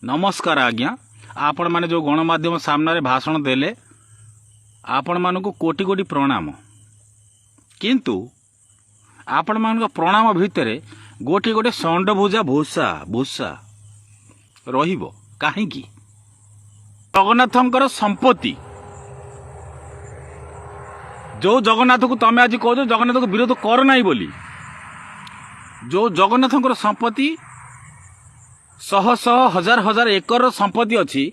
नमस्कार आज्ञा आपण माने जो गणमाध्यम सामने भाषण देले आपण मानक कोटि कोटि प्रणाम किंतु आपण मान प्रणाम भितर गोटे गोटे षंड भुजा भूषा भूषा रहिबो काहेकि जगन्नाथंकर संपत्ति जो जगन्नाथ को तमे आज कहो जगन्नाथ को विरोध कर नाही बोली जो जगन्नाथंकर संपत्ति शह शह हजार हजार एकर संपत्ति अच्छी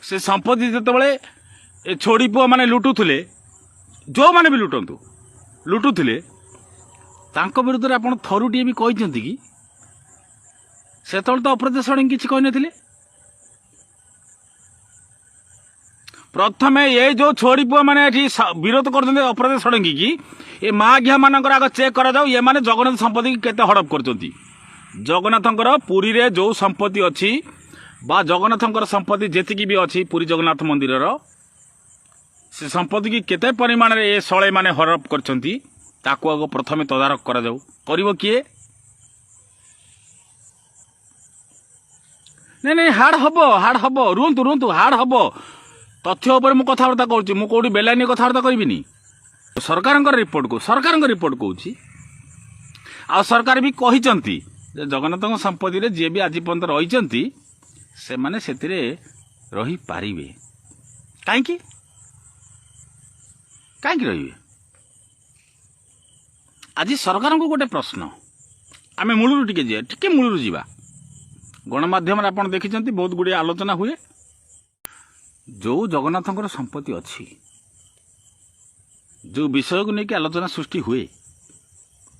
से संपत्ति जिते छोड़ी पुआ माने लुटुले जो माने भी लुटंतु लुटुले तांको विरुद्ध रे आपण थरुटी भी कहते कि से तो अपराध षडंगी किसी कहते प्रथमे ये जो छोड़ी पुआ माने विरोध कर अपराध षडंगी की ये माँ घिया मानकर आग चेक करा जाऊ ये माने जगन्नाथ संपत्ति केते हड़प करछंती जगन्नाथंकर पुरी रे जो संपत्ति अच्छी बा जगन्नाथंकर संपत्ति जेतिकी भी अच्छी पुरी जगन्नाथ मंदिर से संपत्ति की केते परिमाण रे ये शळे माने हड़प करछंती ताको आगो प्रथमे तदारक करा जाऊ करिवो किए नहीं नहीं हार्ड हबो रुंतु रुंतु हार्ड हबो तथ्य ऊपर मु कथावार्ता करूची मु कोडी बेलानी कथावार्ता करबिनी सरकारंकर रिपोर्ट कहूची आ सरकार भी कहिचंती जगन्नाथ संपत्ति जी भी आज पर्यंत रही से माने सेतिरे रही पारिबे काहेकि रहिबे आज सरकार को गोटे प्रश्न आमे मूलरू टिके मूलरू जीवा गणमाध्यम आप देखिचंती बहुत गुड़िया आलोचना हुए जो जगन्नाथंकर संपत्ति अच्छी जो विषय को लेकिन आलोचना सृष्टि हुए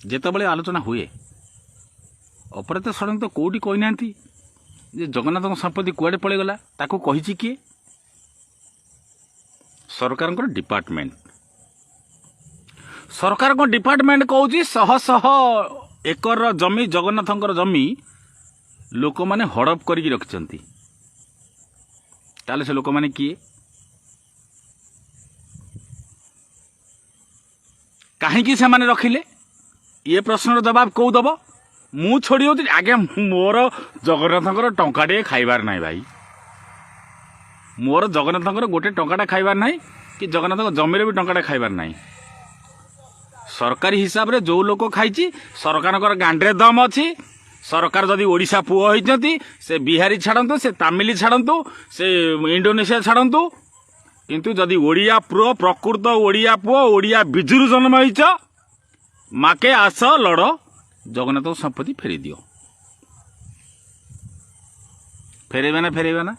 जेतबेले आलोचना हुए अपराध षडंगी तो कौटी कही ना जगन्नाथ संपत्ति कुआडे पळेगला ताको कहिछि किए सरकार डिपार्टमेंट सरकार को डिपार्टमेंट कहूँ शह शह एकर जमी जगन्नाथंकर जमी लोक माने हड़प करके रखिछंती ताले से लोक माने किए काहेकि से माने रखिले ये प्रश्न जवाब कौ दब मु छोड़ी होती आगे मोर जगन्नाथंकर टंकाटे खाइबार नहीं भाई मोर जगन्नाथंकर गोटे टंकाटा खाइबार नहीं कि जगन्नाथ जमीर भी टंकाटा खाइबार नहीं सरकारी हिसाब रे जो लोक खाइची सरकार गांडे दम अच्छी सरकार जदि ओडिशा पुओ होइचंती से बिहारी छाड़ंतु से तमिल छाड़ंतु से इंडोनेशिया छाड़ंतु किंतु जदि ओडिया पुओ प्रकृत ओडिया पुओ ओडिया बिजुरु जन्म होइच माके आस लड़ जगन्नाथ संपत्ति फेरी दियो फेरेबे ना